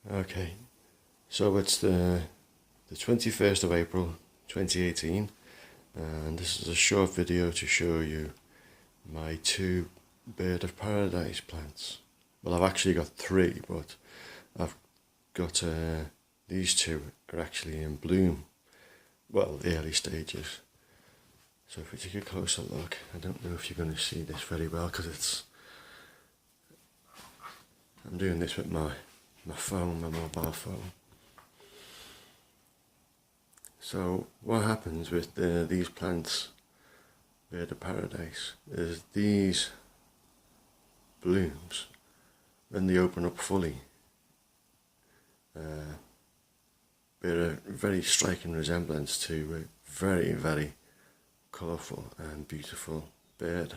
Okay, so it's the 21st of April 2018, and this is a short video to show you my two Bird of Paradise plants. Well, I've actually got three, but I've got these two are actually in bloom. Well, the early stages. So if we take a closer look, I don't know if you're going to see this very well because I'm doing this with my phone, my mobile phone. So what happens with these plants, Bird of Paradise, is these blooms, when they open up fully, bear a very striking resemblance to a very, very colourful and beautiful bird.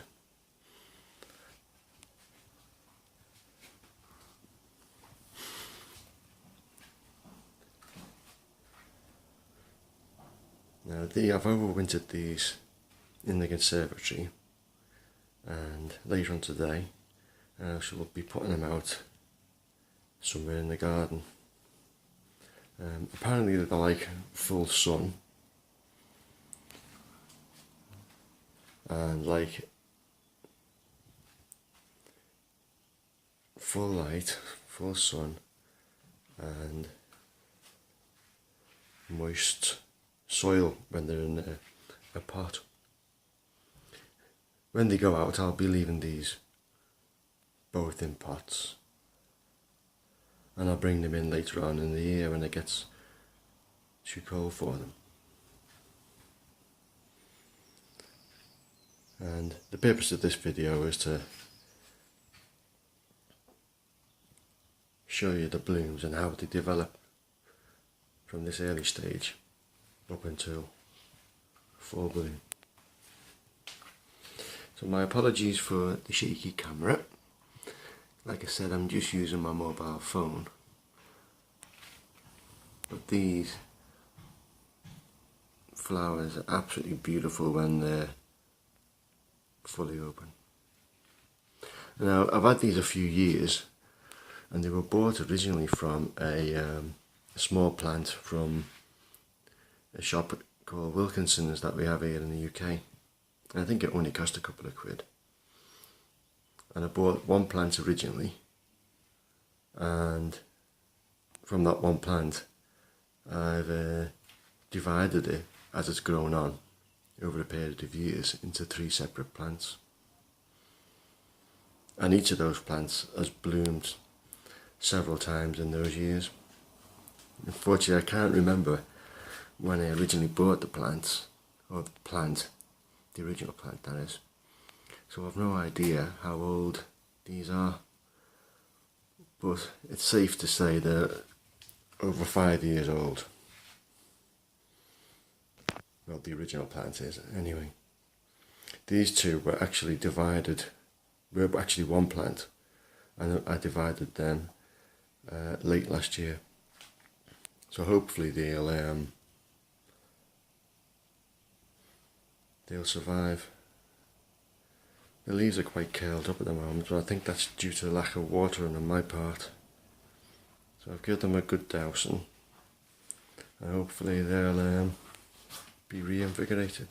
Now I've overwintered these in the conservatory, and later on today I shall be putting them out somewhere in the garden. Apparently they like full sun and like full light, full sun and moist soil when they're in a pot. When they go out, I'll be leaving these both in pots, and I'll bring them in later on in the year when it gets too cold for them. And the purpose of this video is to show you the blooms and how they develop from this early stage up until full bloom. So my apologies for the shaky camera. Like I said, I'm just using my mobile phone. But these flowers are absolutely beautiful when they're fully open. Now I've had these a few years, and they were bought originally from a small plant from a shop called Wilkinson's that we have here in the UK. And I think it only cost a couple of quid. And I bought one plant originally, and from that one plant I've divided it as it's grown on over a period of years into three separate plants. And each of those plants has bloomed several times in those years. Unfortunately, I can't remember when I originally bought the plants, or the original plant that is. So I've no idea how old these are, but it's safe to say they're over 5 years old. Well, the original plant is, anyway. These two were actually divided, were actually one plant, and I divided them late last year. So hopefully they'll survive. The leaves are quite curled up at the moment, but I think that's due to the lack of watering on my part. So I've given them a good dousing, and hopefully they'll be reinvigorated.